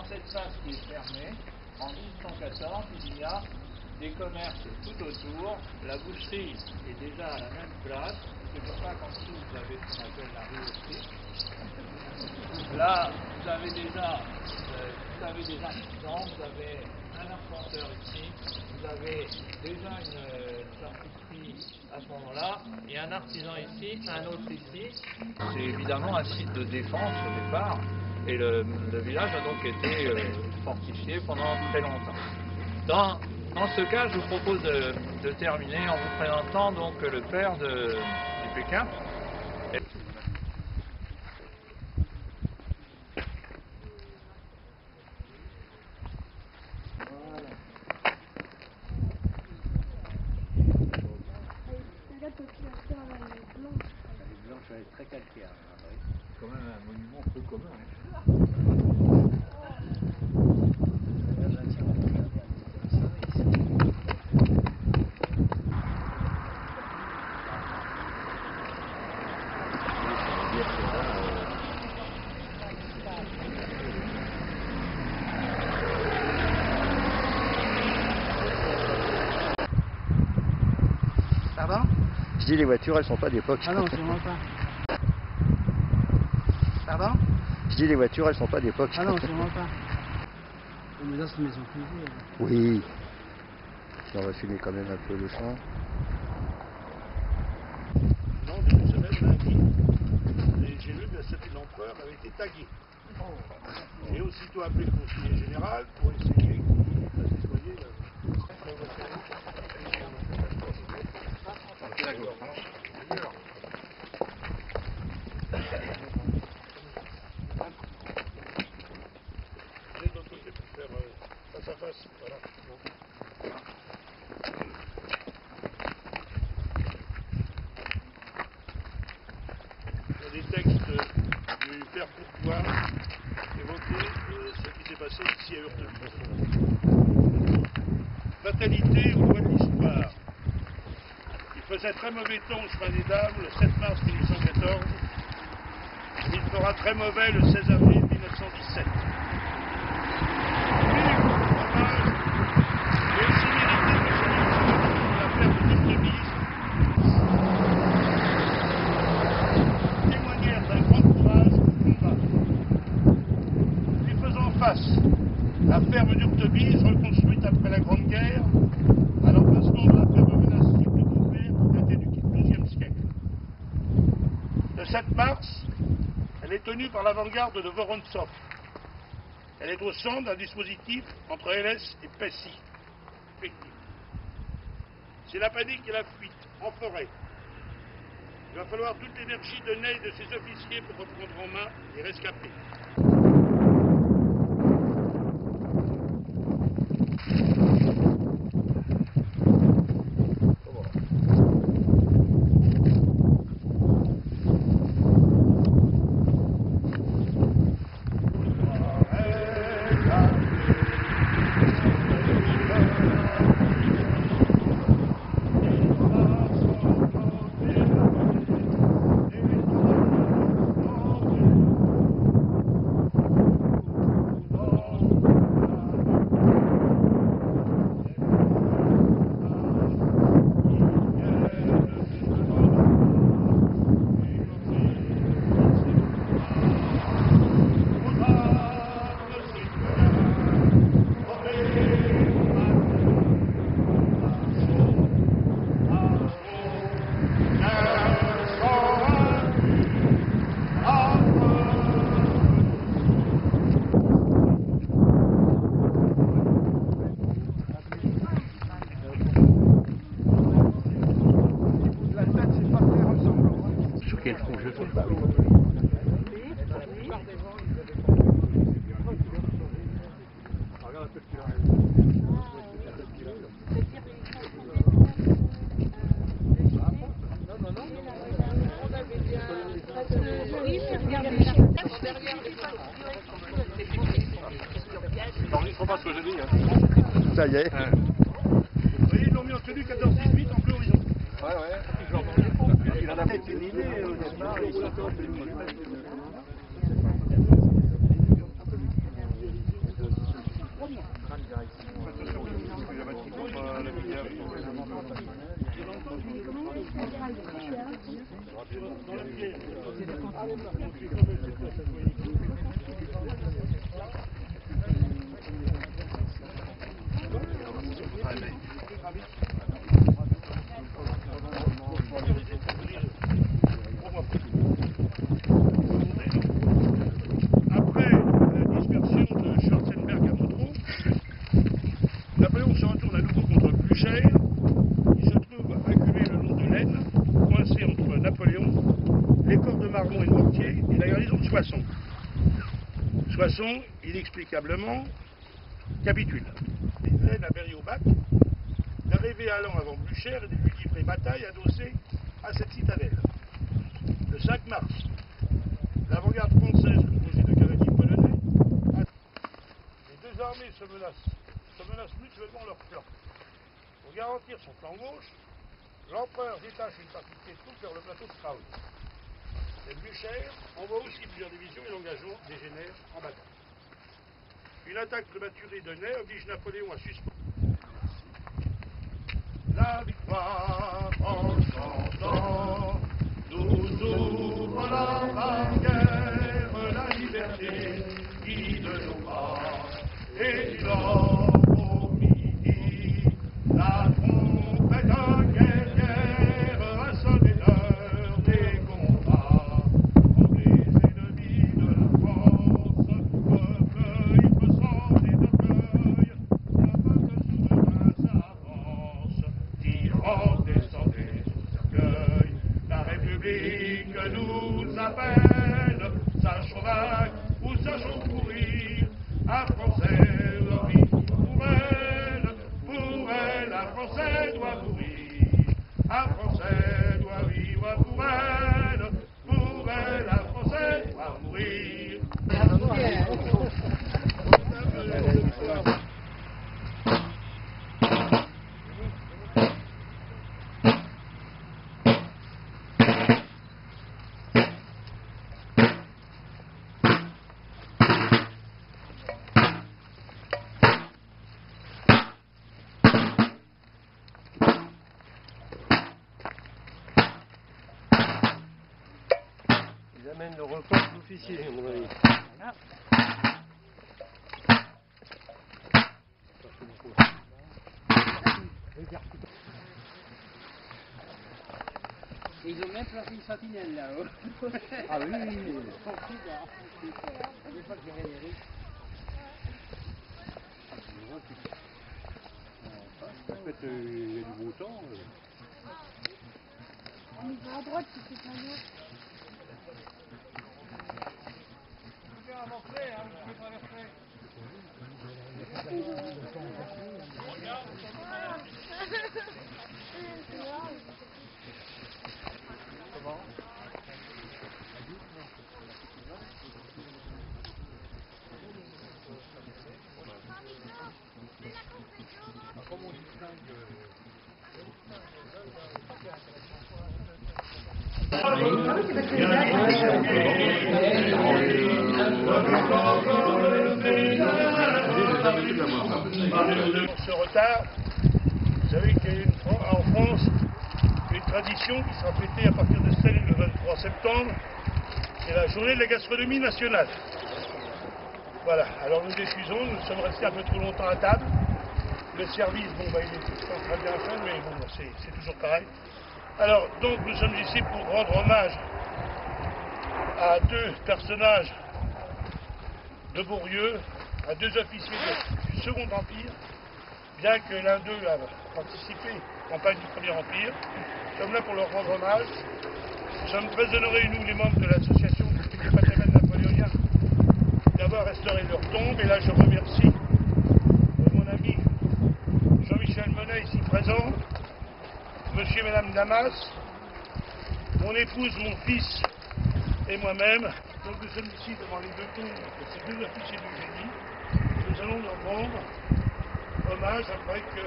dans cette face qui est fermée, en 1814, il y a des commerces tout autour. La boucherie est déjà à la même place. C'est pour ça qu'en dessous, vous avez ce qu'on appelle la rue aussi. Là, vous avez déjà artisans, vous avez un arpenteur ici, vous avez déjà une charcuterie à ce moment-là, et un artisan ici, un autre ici. C'est évidemment un site de défense au départ, et le village a donc été fortifié pendant très longtemps. Dans ce cas, je vous propose de terminer en vous présentant donc le père du Pékin. Elle est très calcaire. Oui. C'est quand même un monument peu commun. Pardon? Je dis les voitures, elles sont pas d'époque. Ah non, sûrement pas. Pardon? Je dis les voitures, elles sont pas d'époque. Ah non, sûrement pas. Mais là, c'est une maison privée. Oui. Si on va filmer quand même un peu le son. Non, début de semaine, lundi, j'ai lu que la statue de l'empereur avait été taguée. J'ai aussitôt appelé le conseiller général pour essayer de nettoyer la... De l'autre côté pour faire face à face. Voilà. Il y a des textes du père Courtois évoqués ce qui s'est passé ici à Hurtebise. Fatalité au doigt de l'histoire. Il faisait très mauvais temps au chemin des dames le 7 mars 1814. Il fera très mauvais le 16 avril 1917. La ferme d'Hurtebise, reconstruite après la Grande Guerre, à l'emplacement de la ferme monastique de Beauvais qui datait du XIIe siècle. Le 7 mars, elle est tenue par l'avant-garde de Vorontsov. Elle est au centre d'un dispositif entre LS et Pessy. C'est la panique et la fuite, en forêt. Il va falloir toute l'énergie de Ney et de ses officiers pour reprendre en main les rescapés. N'enregistre pas ce que j'ai dit. Ça y est. Vous voyez, ils l'ont mis en tenue 14-18 en bleu horizon. Il en a peut-être une idée au départ. Après la dispersion de Schwarzenberg à Montreux, Napoléon se retourne à nouveau contre Blücher. Il se trouve acculé le long de l'Aisne, coincé entre Napoléon, les corps de Marmont et de Mortier et la garnison de Soissons. Soissons, inexplicablement, capitule. L'Aisne a péri au bac, d'arriver à Lens avant Blücher et de lui livrer bataille adossée à cette citadelle. Le 5 mars, l'avant-garde française composée de cavaliers polonais, les deux armées se menacent mutuellement leur flanc. Pour garantir son flanc gauche, l'empereur détache une partie de ses troupes vers le plateau de Strauss. Et Blücher envoie aussi plusieurs divisions et l'engagement dégénère en bataille. Une attaque prématurée de Ney oblige Napoléon à suspendre. La victoire en chantant nous ouvre la barrière, la liberté guide nos pas et du nord au midi, la trompette guerrière a sonné l'heure des combats. Contre les ennemis de la France, recueille peut sembler d'orgueil, le peuple souverain s'avance, tirant descendez son cercueil. La République nous appelle, sachons vaincre ou sachons courir, un Français doit vivre pour elle, un Français doit mourir, un Français doit vivre pour elle, un Français doit mourir. Ils amènent le repas de l'officier, à mon avis. Et ils ont même placé une sentinelle là-haut. Ah oui, Des fois que j'ai réveillé. en fait, il y a du beau temps. On y va à droite, si c'est pas loin. Vous pouvez avancer, hein, vous pouvez traverser. Ce retard, vous savez qu'il y a en France une tradition qui sera fêtée à partir de celle le 23 septembre, c'est la journée de la gastronomie nationale. Voilà, alors nous excusons, nous sommes restés un peu trop longtemps à table. Le service, bon, bah, il est tout le temps très bien fait, mais bon, c'est toujours pareil. Alors, donc, nous sommes ici pour rendre hommage à deux personnages de Beaulieu, à deux officiers du Second Empire, bien que l'un d'eux a participé à la campagne du Premier Empire. Nous sommes là pour leur rendre hommage. Nous sommes très honorés, nous, les membres de l'association des patrimoines napoléoniens, d'avoir restauré leur tombe. Et là, je remercie mon ami Jean-Michel Monet, ici présent, monsieur et madame Damas, mon épouse, mon fils et moi-même. Donc nous sommes ici devant les deux tombes de ces deux officiers du génie. Nous allons leur rendre hommage après que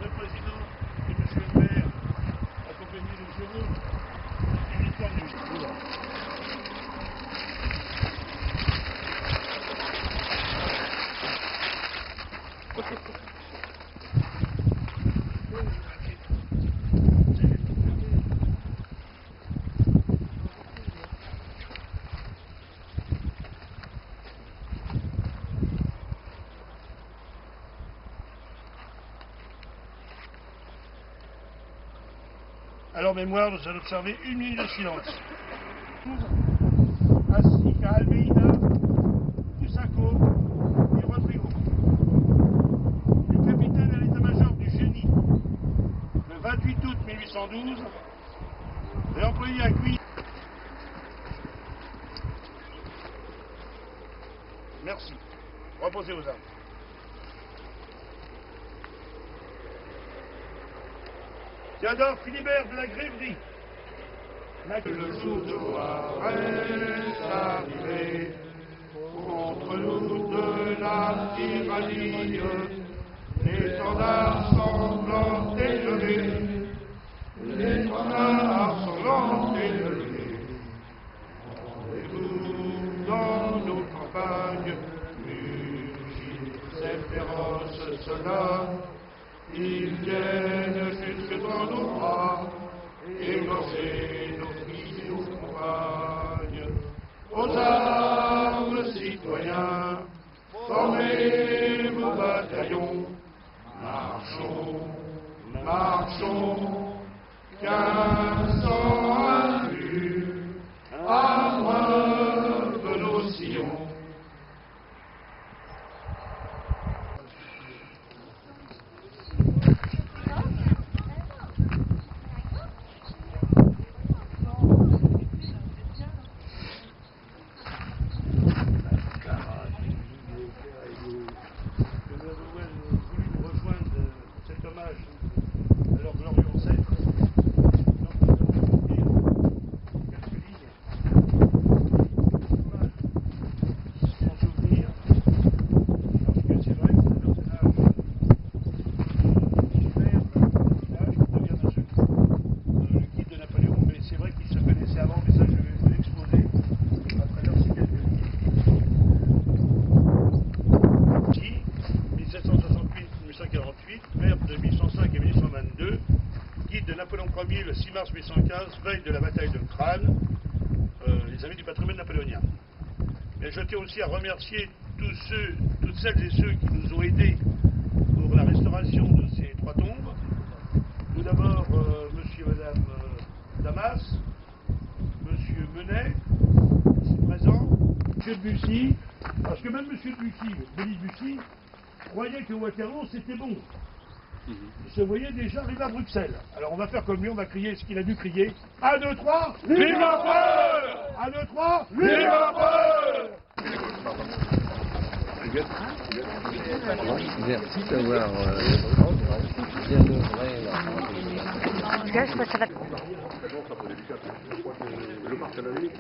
le président et monsieur le maire, accompagnés de chevaux, du victoire du génie. À leur mémoire, nous allons observer 1 minute de silence. Ainsi qu'à Almeida, Cusaco et Rodrigo. Le capitaine à l'état-major du génie, le 28 août 1812, et employé à Guy. Merci. Reposez vos armes. Théodore Philibert de la Gréverie. Le jour de gloire est arrivé, contre nous de la tyrannie, l'étendard sanglant élevé, l'étendard sanglant élevé. Rendez-vous dans nos campagnes, mugis ces féroces soldats, ils viennent jusque dans nos bras, égorger nos fils et nos compagnes. Aux armes, citoyens, formez vos bataillons, marchons, marchons, 1500 inclus, à preuve nos sillons. Maire de 1805 et 1822, guide de Napoléon Ier le 6 mars 1815, veille de la bataille de Crâne, les amis du patrimoine napoléonien. Mais je tiens aussi à remercier toutes celles et ceux qui nous ont aidés pour la restauration de ces 3 tombes. Tout d'abord, monsieur et madame Damas, monsieur Menet, ici présent, monsieur Bussy, parce que même monsieur Bussy, Denis Bussy, croyait que Waterloo c'était bon. Il se voyait déjà arriver à Bruxelles. Alors on va faire comme lui, on va crier ce qu'il a dû crier. 1, 2, 3, vive l'empereur! 1, 2, 3, vive l'empereur! Merci d'avoir bien œuvré là. Le Marc à la limite,